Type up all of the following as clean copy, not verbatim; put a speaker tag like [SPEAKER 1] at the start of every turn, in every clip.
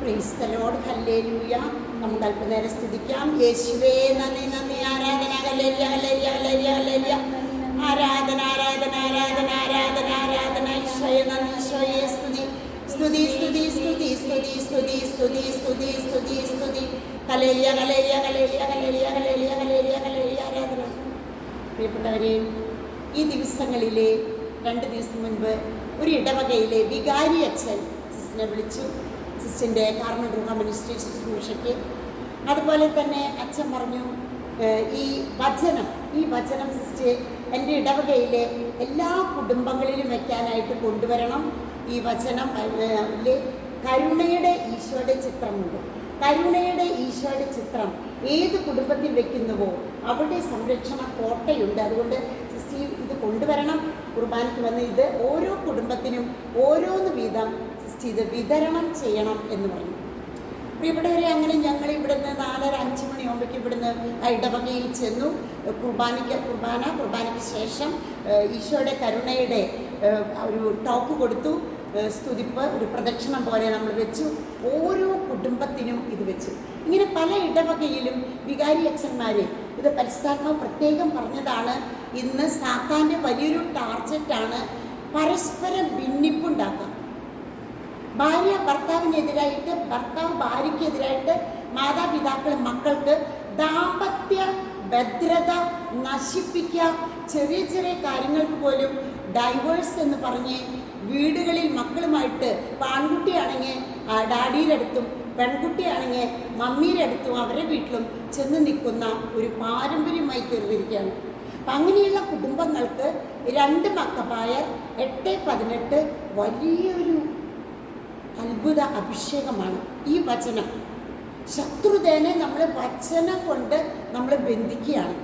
[SPEAKER 1] Praise the Lord, hallelujah. നമുക്ക് അല്പനേരം സ്തുതിക്കാം. യേശുവേ നന്ദി, നന്ദി, ആരാധന, ഹല്ലേലൂയ, ഹല്ലേലൂയ, ഹല്ലേലൂയ, ഹല്ലേലൂയ. ആരാധന, ആരാധന, ആരാധന, ആരാധന, ആരാധന. ഈശോയെ നന്ദി, ഈശോയെ സ്തുതി, സ്തുതി, സ്തുതി, സ്തുതി, സ്തുതി, സ്തുതി, സ്തുതി, സ്തുതി, സ്തുതി, സ്തുതി. Hallelujah, hallelujah, hallelujah, hallelujah, hallelujah, hallelujah, hallelujah. ആരാധന. പ്രിയപ്പെട്ടവരെ, ഈ ദിവസങ്ങളിലെ 2 ദിവസം മുൻപ് ഒരു ഇടവകയിലെ വികാരി അച്ഛൻ സിസ്റ്ററിനെ വിളിച്ചു. സിസ്റ്ററിൻ്റെ കാർമൽ റൂഹ മിനിസ്ട്രി ശുശ്രൂഷയ്ക്ക്. അതുപോലെ തന്നെ അച്ഛൻ പറഞ്ഞു, ഈ വചനം സിസ്റ്റർ എൻ്റെ ഇടവകയിലെ എല്ലാ കുടുംബങ്ങളിലും വയ്ക്കാനായിട്ട് കൊണ്ടുവരണം. ഈ വചനം കരുണയുടെ ഈശോയുടെ ചിത്രമുണ്ട്. കരുണയുടെ ഈശോയുടെ ചിത്രം ഏത് കുടുംബത്തിൽ വെക്കുന്നുവോ അവിടെ സംരക്ഷണ കോട്ടയുണ്ട്. അതുകൊണ്ട് സിസ്റ്റർ ഇത് കൊണ്ടുവരണം. കുർബാനയ്ക്ക് വന്ന് ഇത് ഓരോ കുടുംബത്തിനും ഓരോന്ന് വീതം സിസ്റ്റർ ഇത് വിതരണം ചെയ്യണം എന്ന് പറഞ്ഞു. പ്രിയപ്പെട്ടവരെ, അങ്ങനെ ഞങ്ങൾ ഇവിടുന്ന് 4:30-5 മണിയാകുമ്പോഴേക്കും ഇവിടുന്ന് ഇടവകയിൽ ചെന്നു. കുർബാനയ്ക്ക് ശേഷം ഈശോയുടെ കരുണയുടെ ഒരു ടോക്ക് കൊടുത്തു. സ്തുതിപ്പ് ഒരു പ്രദക്ഷിണം പോലെ നമ്മൾ വെച്ചു. ഓരോ കുടുംബത്തിനും ഇത് വെച്ചു. ഇങ്ങനെ പല ഇടവകയിലും വികാരി അച്ഛന്മാർ ഇത് പരിശുദ്ധാത്മാവ് പ്രത്യേകം പറഞ്ഞതാണ്. ഇന്ന് സാത്താൻ്റെ വലിയൊരു ടാർജറ്റാണ് പരസ്പരം ഭിന്നിപ്പുണ്ടാക്കുക. ഭാര്യ ഭർത്താവിനെതിരായിട്ട്, ഭർത്താവ് ഭാര്യയ്ക്കെതിരായിട്ട്, മാതാപിതാക്കൾ മക്കൾക്ക് ദാമ്പത്യ ഭദ്രത നശിപ്പിക്കുക. ചെറിയ ചെറിയ കാര്യങ്ങൾക്ക് പോലും ഡൈവേഴ്സ് എന്ന് പറഞ്ഞ് വീടുകളിൽ മക്കളുമായിട്ട് ആൺകുട്ടിയാണെങ്കിൽ ഡാഡിയുടെ അടുത്തും പെൺകുട്ടിയാണെങ്കിൽ മമ്മിയുടെ അടുത്തും അവരുടെ വീട്ടിലും ചെന്ന് നിൽക്കുന്ന ഒരു പാരമ്പര്യമായി തീർന്നിരിക്കുകയാണ്. അപ്പം അങ്ങനെയുള്ള കുടുംബങ്ങൾക്ക് 2 മക്കബായർ 8:18 വലിയൊരു അത്ഭുത അഭിഷേകമാണ്. ഈ വചനം ശത്രുദേനെ നമ്മൾ വചനം കൊണ്ട് നമ്മൾ ബന്ധിക്കുകയാണ്.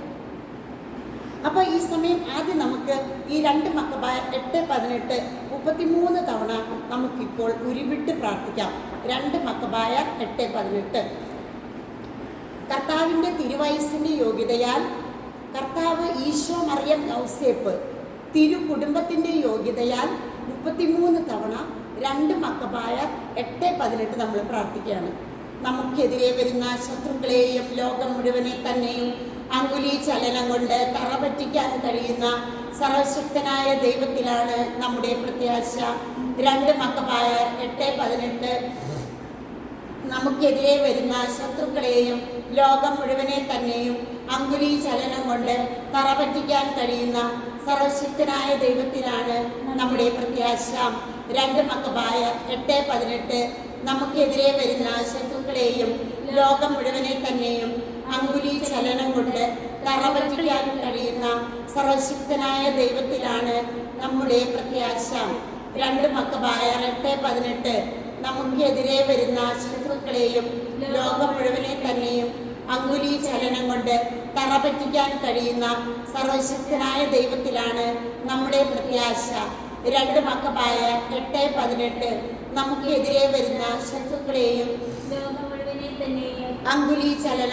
[SPEAKER 1] അപ്പോൾ ഈ സമയം ആദ്യം നമുക്ക് ഈ 2 മക്കബായർ 8:18 33 തവണ നമുക്കിപ്പോൾ ഉരുവിട്ട് പ്രാർത്ഥിക്കാം. 2 മക്കബായർ 8:18. കർത്താവിൻ്റെ തിരുവയസ്സിൻ്റെ യോഗ്യതയാൽ, കർത്താവ് ഈശോ മറിയം യൗസേപ്പ് തിരു കുടുംബത്തിൻ്റെ യോഗ്യതയാൽ 33 തവണ 2 മക്കബായർ 8:18 നമ്മൾ പ്രാർത്ഥിക്കുകയാണ്. നമുക്കെതിരെ വരുന്ന ശത്രുക്കളെയും ലോകം മുഴുവനെ തന്നെയും അങ്കുലി ചലനം കൊണ്ട് തറപറ്റിക്കാൻ കഴിയുന്ന സർവശക്തനായ ദൈവത്തിലാണ് നമ്മുടെ പ്രത്യാശ. 2 മക്കബായർ 8:18. നമുക്കെതിരെ വരുന്ന ശത്രുക്കളെയും ലോകം മുഴുവനെ തന്നെയും അങ്കുലി ചലനം കൊണ്ട് തറപറ്റിക്കാൻ കഴിയുന്ന സർവശക്തനായ ദൈവത്തിലാണ് നമ്മുടെ പ്രത്യാശ. 2 മക്കബായർ 8:18. നമുക്കെതിരെ വരുന്ന ശത്രുക്കളെയും ലോകം മുഴുവനെ തന്നെയും അങ്കുലി ചലനം കൊണ്ട് തറപറ്റിക്കാൻ കഴിയുന്ന സർവശക്തനായ ദൈവത്തിലാണ് നമ്മുടെ പ്രത്യാശ. 2 മക്കബായർ 8:18. നമുക്കെതിരെ വരുന്ന ശത്രുക്കളെയും ലോകം മുഴുവനെ തന്നെയും അങ്കുലി ചലനം കൊണ്ട് തറപറ്റിക്കാൻ കഴിയുന്ന സർവശക്തനായ ദൈവത്തിലാണ് നമ്മുടെ പ്രത്യാശ. 2 മക്കബായർ 8:18. നമുക്കെതിരെ വരുന്ന ശത്രുക്കളെയും ലോകം മുഴുവനെ തന്നെയും അങ്കുലി ചലനം കൊണ്ട്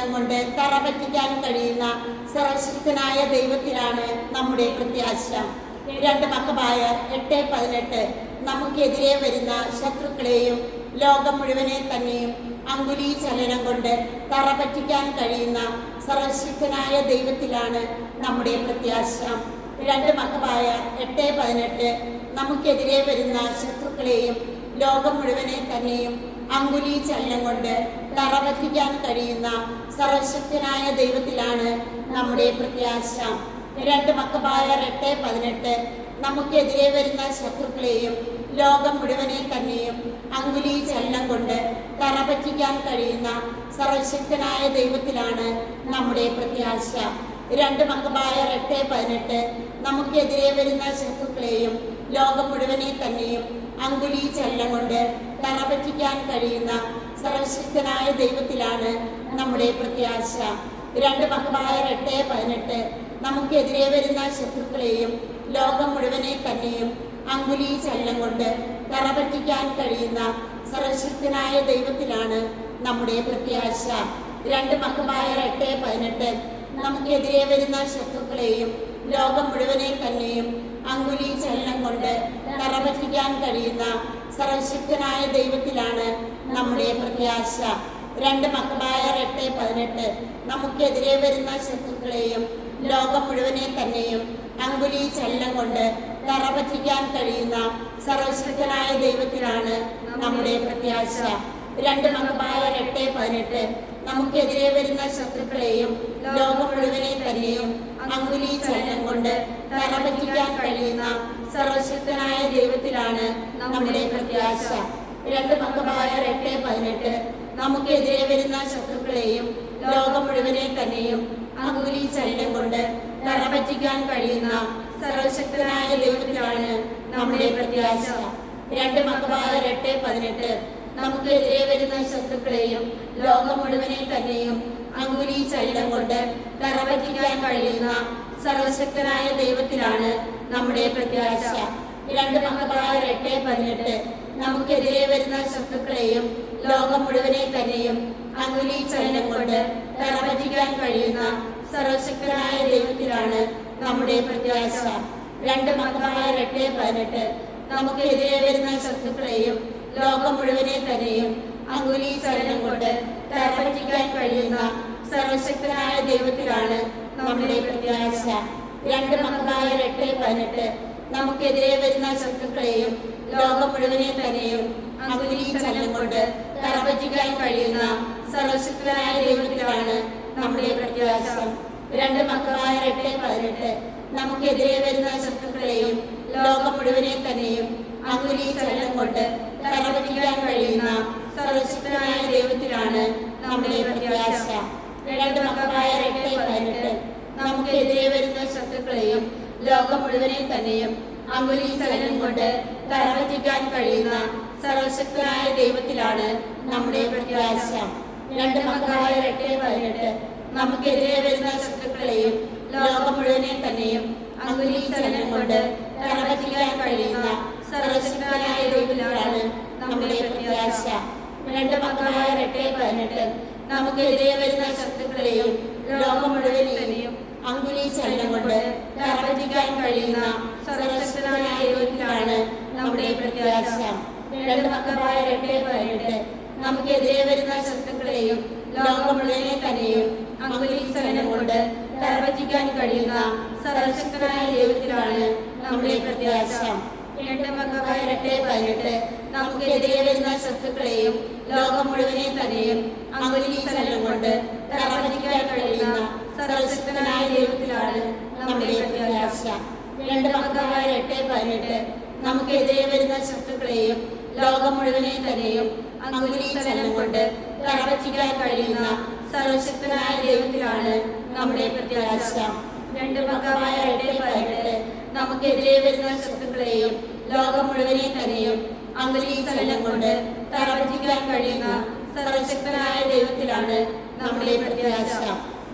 [SPEAKER 1] തറപറ്റിക്കാൻ കഴിയുന്ന സർവശക്തനായ ദൈവത്തിലാണ് നമ്മുടെ പ്രത്യാശ. 2 മക്കബായർ 8:18. നമുക്കെതിരെ വരുന്ന ശത്രുക്കളെയും ലോകം മുഴുവനെ തന്നെയും അങ്കുലി ചലനം കൊണ്ട് തറപറ്റിക്കാൻ കഴിയുന്ന സർവശക്തനായ ദൈവത്തിലാണ് നമ്മുടെ പ്രത്യാശ. 2 മക്കബായർ 8:18. നമുക്കെതിരെ വരുന്ന ശത്രുക്കളെയും ലോകം മുഴുവനെ തന്നെയും അങ്കുലി ചലനം കൊണ്ട് തറപറ്റിക്കാൻ കഴിയുന്ന സർവശക്തനായ ദൈവത്തിലാണ് നമ്മുടെ പ്രത്യാശ. 2 മക്കബായർ 8:18. നമുക്കെതിരെ വരുന്ന ശത്രുക്കളെയും ലോകം മുഴുവനെ തന്നെയും അങ്കുലി ചലനം കൊണ്ട് തറപറ്റിക്കാൻ കഴിയുന്ന സർവശക്തനായ ദൈവത്തിലാണ് നമ്മുടെ പ്രത്യാശ. 2 മക്കബായർ 8:18. നമുക്കെതിരെ വരുന്ന ശത്രുക്കളെയും ലോകം മുഴുവനെ തന്നെയും അങ്കുലി ചലനം കൊണ്ട് തറപറ്റിക്കാൻ കഴിയുന്ന സർവശക്തനായ ദൈവത്തിലാണ് നമ്മുടെ പ്രത്യാശ. 2 മക്കബായർ 8:18. നമുക്കെതിരെ വരുന്ന ശത്രുക്കളെയും ലോകം മുഴുവനെ തന്നെയും അങ്കുലി ചലനം കൊണ്ട് തറപറ്റിക്കാൻ കഴിയുന്ന സർവശക്തനായ ദൈവത്തിലാണ് നമ്മുടെ പ്രത്യാശ. 2 മക്കബായർ 8:18. നമുക്കെതിരെ വരുന്ന ശത്രുക്കളെയും ലോകം മുഴുവനെ തന്നെയും അങ്കുലി ചലനം കൊണ്ട് തറപറ്റിക്കാൻ കഴിയുന്ന സർവശക്തനായ ദൈവത്തിലാണ് നമ്മുടെ പ്രത്യാശ. 2 മക്കബായർ 8:18 നമുക്കെതിരെ വരുന്ന ശത്രുക്കളെയും ലോകം മുഴുവനെ തന്നെയും അങ്കുലി ചലനം കൊണ്ട് തറപറ്റിക്കാൻ കഴിയുന്ന സർവശക്തനായ ദൈവത്തിലാണ് നമ്മുടെ പ്രത്യാശ. 2 മക്കബായർ 8:18 നമുക്കെതിരെ വരുന്ന ശത്രുക്കളെയും ലോകം മുഴുവനെ തന്നെയും അങ്കുലി ചലനം കൊണ്ട് തറപറ്റിക്കാൻ കഴിയുന്ന സർവശക്തനായ ദൈവത്തിലാണ് നമ്മുടെ പ്രത്യാശ. 2 മക്കബായർ 8:18 നമുക്കെതിരെ വരുന്ന ശത്രുക്കളെയും ലോകം മുഴുവനെ തന്നെയും അങ്കുലി ചലനം കൊണ്ട് തറപറ്റിക്കാൻ കഴിയുന്ന സർവശക്തനായ ദൈവത്തിലാണ് നമ്മുടെ പ്രത്യാശ. 2 മക്കബായർ 8:18 നമുക്കെതിരെ വരുന്ന ശത്രുക്കളെയും ലോകം മുഴുവനെ തന്നെയും അങ്കുലി ചലനം കൊണ്ട് തറപറ്റിക്കാൻ കഴിയുന്ന സർവശക്തനായ ദൈവത്തിലാണ് നമ്മുടെ പ്രത്യാശ. 2 മക്കബായർ 8:18 നമുക്കെതിരെ വരുന്ന ശത്രുക്കളെയും ലോകം മുഴുവനെ തന്നെയും അങ്കുലി ചലനം കൊണ്ട് തറപറ്റിക്കാൻ കഴിയുന്ന സർവശക്തനായ ദൈവത്തിലാണ് നമ്മുടെ പ്രത്യാശ. 2 മക്കബായർ 8:18 നമുക്കെതിരെ വരുന്ന ശത്രുക്കളെയും ലോകം മുഴുവനെ തന്നെയും അങ്കുലി ചലനം കൊണ്ട് തറപറ്റിക്കാൻ കഴിയുന്ന സർവശക്തനായ ദൈവത്തിലാണ് നമ്മുടെ പ്രത്യാശ. 2 മക്കബായർ 8:18 നമുക്കെതിരെ വരുന്ന ശത്രുക്കളെയും ലോകം മുഴുവനെ തന്നെയും അങ്കുലി ചലനം കൊണ്ട് തറപറ്റിക്കാൻ കഴിയുന്ന സർവശക്തനായ ദൈവത്തിലാണ് നമ്മുടെ പ്രത്യാശ. 2 മക്കബായർ 8:18 നമുക്കെതിരെ വരുന്ന ശത്രുക്കളെയും ലോകം മുഴുവനെ തന്നെയും അങ്കുലി ചലനം കൊണ്ട് തറപറ്റിക്കാൻ കഴിയുന്ന സർവശക്തനായ ദൈവത്തിലാണ് നമ്മുടെ പ്രത്യാശ. 2 മക്കബായർ 8:18 നമുക്കെതിരെ വരുന്ന ശത്രുക്കളെയും ലോകം മുഴുവനെ തന്നെയും അങ്കുലി ചലനം കൊണ്ട് തറപറ്റിക്കാൻ കഴിയുന്ന സർവശക്തനായ ദൈവത്തിലാണ് നമ്മുടെ പ്രത്യാശ. 2 മക്കബായർ 8:18 നമുക്കെതിരെ വരുന്ന ശത്രുക്കളെയും ലോകം മുഴുവനെ തന്നെയും അങ്കുലി ചലനം കൊണ്ട് തറപറ്റിക്കാൻ കഴിയുന്ന സർവശക്തനായ ദൈവത്തിലാണ് നമ്മുടെ പ്രത്യാശ. 2 മക്കബായർ 8:18 നമുക്കെതിരെ വരുന്ന ശത്രുക്കളെയും ലോകം മുഴുവനെ തന്നെയും അങ്കുലി ചലനം കൊണ്ട് തറപറ്റിക്കാൻ കഴിയുന്ന സർവശക്തനായ ദൈവത്തിലാണ് നമ്മുടെ പ്രത്യാശ. 2 മക്കബായർ 8:18 നമുക്കെതിരെ വരുന്ന ശത്രുക്കളെയും ലോകം മുഴുവനെ തന്നെയും അങ്കുലി ചലനം കൊണ്ട് തറപറ്റിക്കാൻ കഴിയുന്ന സർവശക്തനായ ദൈവത്തിലാണ് നമ്മുടെ പ്രത്യാശ. 2 മക്കബായർ 8:18 നമുക്കെതിരെ വരുന്ന ശത്രുക്കളെയും ലോകം മുഴുവനെ തന്നെയും അങ്കുലി ചലനം കൊണ്ട് തറപറ്റിക്കാൻ കഴിയുന്ന സർവശക്തനായ ദൈവത്തിലാണ് നമ്മുടെ പ്രത്യാശ. 2 മക്കബായർ 8:18 നമുക്കെതിരെ വരുന്ന ശത്രുക്കളെയും ലോകം മുഴുവനെ തന്നെയും അങ്കുലി ചലനം കൊണ്ട് തറപറ്റിക്കാൻ കഴിയുന്ന സർവശക്തനായ ദൈവത്തിലാണ് നമ്മുടെ പ്രത്യാശ. 2 മക്കബായർ 8:18 നമുക്കെതിരെ വരുന്ന ശത്രുക്കളെയും ലോകം മുഴുവനെ തന്നെയും അങ്കുലി ചലനം കൊണ്ട് തറപറ്റിക്കാൻ കഴിയുന്ന സർവശക്തനായ ദൈവത്തിലാണ് നമ്മുടെ പ്രത്യാശ.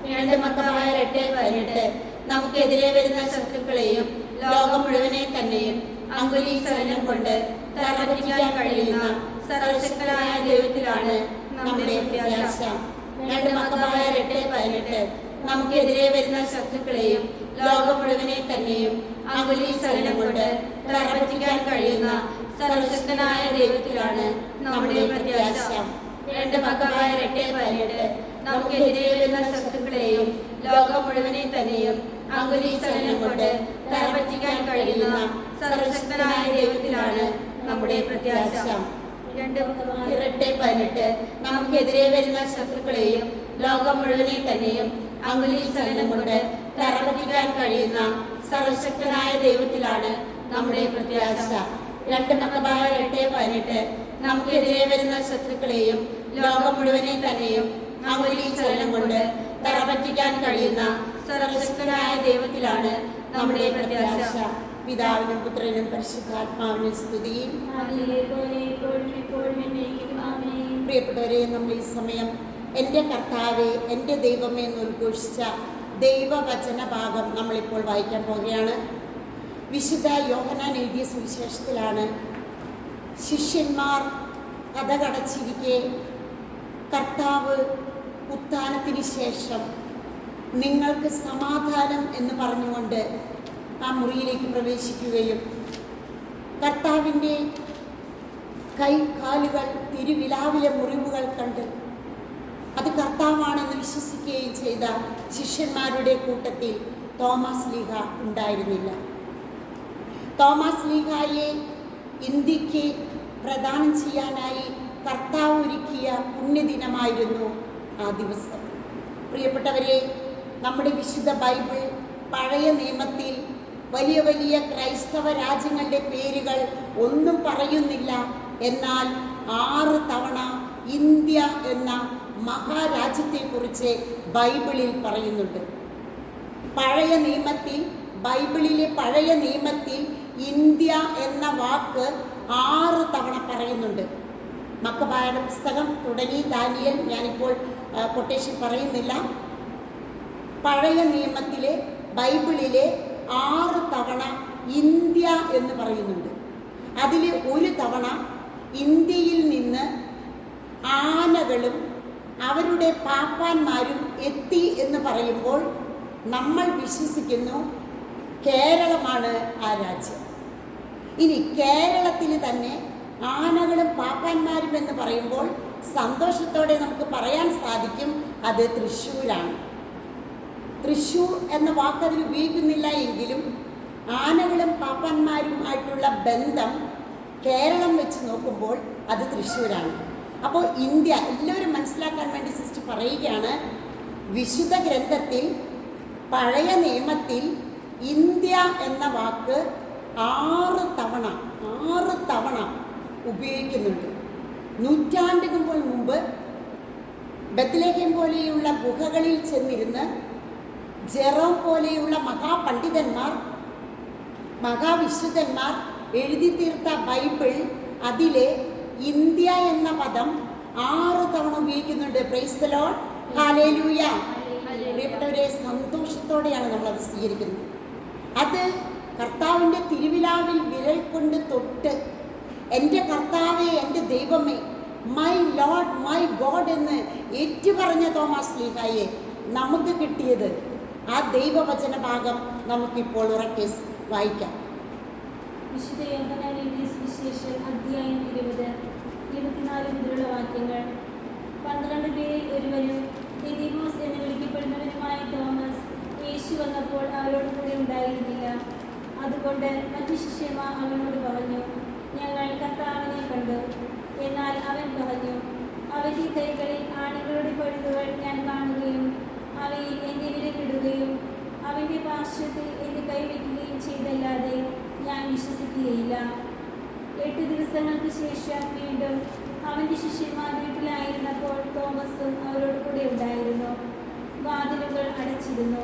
[SPEAKER 1] 2 മക്കബായർ 8:18 നമുക്കെതിരെ വരുന്ന ശത്രുക്കളെയും ലോകം മുഴുവനെ തന്നെയും അങ്കുലി ചലനം കൊണ്ട് തറപറ്റിക്കാൻ കഴിയുന്ന സർവശക്തനായ ദൈവത്തിലാണ് നമ്മുടെ പ്രത്യാശ. 2 മക്കബായർ 8:18 നമുക്കെതിരെ വരുന്ന ശത്രുക്കളെയും ലോകം മുഴുവനെ തന്നെയും അങ്കുലി ചലനം കൊണ്ട് തറപറ്റിക്കാൻ കഴിയുന്ന സർവശക്തനായ ദൈവത്തിലാണ് നമ്മുടെ പ്രത്യാശ. 2 മക്കബായർ 8:18 നമുക്കെതിരെ വരുന്ന ശത്രുക്കളെയും ലോകം മുഴുവനെ തന്നെയും അങ്കുലി ചലനം കൊണ്ട് തറപറ്റിക്കാൻ കഴിയുന്ന സർവശക്തനായ ദൈവത്തിലാണ് നമ്മുടെ പ്രത്യാശ. 2 മക്കബായർ 8:18 നമുക്കെതിരെ വരുന്ന ശത്രുക്കളെയും ലോകം മുഴുവനെ തന്നെയും അങ്കുലി ചലനം കൊണ്ട് തറപറ്റിക്കാൻ കഴിയുന്ന സർവശക്തനായ ദൈവത്തിലാണ് നമ്മുടെ പ്രത്യാശ. 2 മക്കബായർ 8:18 നമുക്കെതിരെ വരുന്ന ശത്രുക്കളെയും ലോകം മുഴുവനെ തന്നെയും അങ്കുലി ചലനം കൊണ്ട് തറപറ്റിക്കാൻ കഴിയുന്ന സർവശക്തനായ ദൈവത്തിലാണ് നമ്മുടെ പ്രത്യാശ. പിതാവിനും പുത്രനും പരിശുദ്ധാത്മാവിനും സ്തുതി. പ്രിയപ്പെട്ടവരെ, നമ്മൾ ഈ സമയം എൻ്റെ കർത്താവേ എൻ്റെ ദൈവമേ എന്ന് ഉദ്ഘോഷിച്ച ദൈവവചന ഭാഗം നമ്മളിപ്പോൾ വായിക്കാൻ പോവുകയാണ്. വിശുദ്ധ യോഹന്നാൻ എഴുതിയ സുവിശേഷത്തിലാണ്. ശിഷ്യന്മാർ കതകടച്ചിരിക്കെ കർത്താവ് ഉത്ഥാനത്തിന് ശേഷം നിങ്ങൾക്ക് സമാധാനം എന്ന് പറഞ്ഞുകൊണ്ട് ആ മുറിയിലേക്ക് പ്രവേശിക്കുകയും കർത്താവിൻ്റെ കൈകാലുകൾ തിരുവിലാവിലെ മുറിവുകൾ കണ്ട് അത് കർത്താവാണെന്ന് വിശ്വസിക്കുകയും ചെയ്ത ശിഷ്യന്മാരുടെ കൂട്ടത്തിൽ തോമസ് ലീഹ ഉണ്ടായിരുന്നില്ല. തോമസ് ലീഹായെ ഇന്ത്യക്ക് പ്രദാനം ചെയ്യാനായി കർത്താവ് ഒരുക്കിയ പുണ്യദിനമായിരുന്നു ആ ദിവസം. പ്രിയപ്പെട്ടവരെ, നമ്മുടെ വിശുദ്ധ ബൈബിൾ പഴയ നിയമത്തിൽ വലിയ വലിയ ക്രൈസ്തവ രാജ്യങ്ങളുടെ പേരുകൾ ഒന്നും പറയുന്നില്ല. എന്നാൽ 6 തവണ ഇന്ത്യ എന്ന മഹാരാജ്യത്തെക്കുറിച്ച് ബൈബിളിൽ പറയുന്നുണ്ട്. ബൈബിളിലെ പഴയ നിയമത്തിൽ ഇന്ത്യ എന്ന വാക്ക് 6 തവണ പറയുന്നുണ്ട്. മക്കബായരുടെ പുസ്തകം തുടങ്ങി ദാനിയേൽ, ഞാനിപ്പോൾ കൊട്ടേഷൻ പറയുന്നില്ല. പഴയ നിയമത്തിലെ ബൈബിളിലെ 6 തവണ ഇന്ത്യ എന്ന് പറയുന്നുണ്ട്. അതിൽ ഒരു തവണ ഇന്ത്യയിൽ നിന്ന് ആനകളും അവരുടെ പാപ്പാന്മാരും എത്തി എന്ന് പറയുമ്പോൾ നമ്മൾ വിശ്വസിക്കുന്നു കേരളമാണ് ആ രാജ്യം. ഇനി കേരളത്തിൽ തന്നെ ആനകളും പാപ്പാന്മാരും എന്ന് പറയുമ്പോൾ സന്തോഷത്തോടെ നമുക്ക് പറയാൻ സാധിക്കും അത് തൃശ്ശൂരാണ്. തൃശ്ശൂർ എന്ന വാക്ക് അതിൽ ഉപയോഗിക്കുന്നില്ല എങ്കിലും ആനകളും പാപ്പാന്മാരുമായിട്ടുള്ള ബന്ധം കേരളം വെച്ച് നോക്കുമ്പോൾ അത് തൃശ്ശൂരാണ്. അപ്പോൾ ഇന്ത്യ എല്ലാവരും മനസ്സിലാക്കാൻ വേണ്ടി സിസ്റ്റർ പറയുകയാണ്, വിശുദ്ധ ഗ്രന്ഥത്തിൽ പഴയ നിയമത്തിൽ ഇന്ത്യ എന്ന വാക്ക് 6 തവണ ഉപയോഗിക്കുന്നുണ്ട്. നൂറ്റാണ്ടുകൾ മുമ്പ് ബത്ലഹേം പോലെയുള്ള ഗുഹകളിൽ ചെന്നിരുന്ന് ജെറോം പോലെയുള്ള മഹാപണ്ഡിതന്മാർ, മഹാവിശുദ്ധന്മാർ എഴുതി തീർത്ത ബൈബിൾ, അതിലെ ഇന്ത്യ എന്ന പദം 6 തവണ ഉപയോഗിക്കുന്നുണ്ട്. Praise the Lord, hallelujah. പ്രിയപ്പെട്ടവരെ, സന്തോഷത്തോടെയാണ് നമ്മളത് സ്വീകരിക്കുന്നത്. അത് കർത്താവിൻ്റെ തിരുവിലാവിൽ വിരൽ കൊണ്ട് തൊട്ട് എൻ്റെ കർത്താവേ, എൻ്റെ ദൈവമേ, മൈ ലോർഡ്, മൈ ഗോഡ് എന്ന് ഏറ്റുപറഞ്ഞ തോമസ് ലീഹായെ നമുക്ക് കിട്ടിയത് ആ ദൈവവചന ഭാഗം നമുക്കിപ്പോൾ ഉറക്കെ വായിക്കാം.
[SPEAKER 2] വിശുദ്ധ യോഹന്നാൻ എഴുതിയ സുവിശേഷം അധ്യായം 20, 24 മുതലുള്ള വാക്യങ്ങൾ. 12 പേരിൽ ഒരുവനും ദിദിമോസ് എന്ന് വിളിക്കപ്പെടുന്നവനുമായ തോമസ് യേശു വന്നപ്പോൾ അവരോട് കൂടെ ഉണ്ടായിരുന്നില്ല. അതുകൊണ്ട് മറ്റു ശിഷ്യന്മാർ അവനോട് പറഞ്ഞു, ഞങ്ങൾ കർത്താവിനെ കണ്ടു. എന്നാൽ അവൻ പറഞ്ഞു, അവൻ്റെ കൈകളിൽ ആണികളുടെ പഴുതുകൾ ഞാൻ കാണുകയും അവയിൽ എൻ്റെ വിരലിടുകയും അവൻ്റെ പാർശ്വത്തിൽ എൻ്റെ കൈവയ്ക്കുകയും ചെയ്തല്ലാതെ ഞാൻ വിശ്വസിക്കുകയില്ല. 8 ദിവസങ്ങൾക്ക് ശേഷം വീണ്ടും അവൻ്റെ ശിഷ്യന്മാർ വീട്ടിലായിരുന്നപ്പോൾ തോമസും അവരോട് കൂടെ ഉണ്ടായിരുന്നു. വാതിലുകൾ അടച്ചിരുന്നു.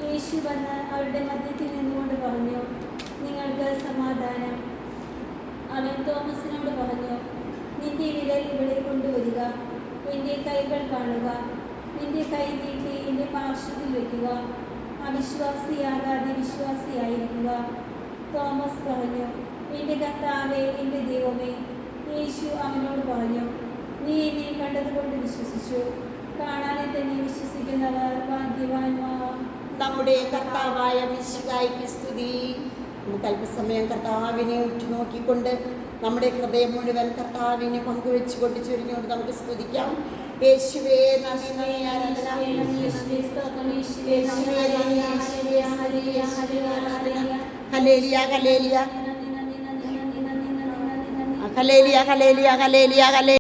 [SPEAKER 2] യേശു വന്ന് അവരുടെ മധ്യത്തിൽ നിന്നുകൊണ്ട് പറഞ്ഞു, നിങ്ങൾക്ക് സമാധാനം. അവൻ തോമസിനോട് പറഞ്ഞു, നിന്റെ വിരൽ ഇവിടെ കൊണ്ടുവരിക, എൻ്റെ കൈകൾ കാണുക, നിന്റെ കൈ നീട്ടി എൻ്റെ പാർശ്വത്തിൽ വയ്ക്കുക, അവിശ്വാസിയാകാതെ വിശ്വാസിയായിരിക്കുക. തോമസ് പറഞ്ഞു, എൻ്റെ കർത്താവേ, എൻ്റെ ദൈവമേ. യേശു അവനോട് പറഞ്ഞു, നീ എന്നെ കണ്ടതുകൊണ്ട് വിശ്വസിച്ചു. കാണാതെ തന്നെ വിശ്വസിക്കുന്നവർ ഭാഗ്യവാന്മാർ.
[SPEAKER 1] നമ്മുടെ കർത്താവായ മിശിഹായ്ക്ക് സ്തുതി. നമുക്ക് അല്പസമയം കർത്താവിനെ ഉറ്റുനോക്കിക്കൊണ്ട് നമ്മുടെ ഹൃദയം മുഴുവൻ കർത്താവിനെ പങ്കുവെച്ചുകൊണ്ട് ചൊരിഞ്ഞുകൊണ്ട് നമുക്ക് സ്തുതിക്കാം. യേശുവേ നന്ദി, hallelujah, hallelujah, hallelujah, hallelujah, hallelujah.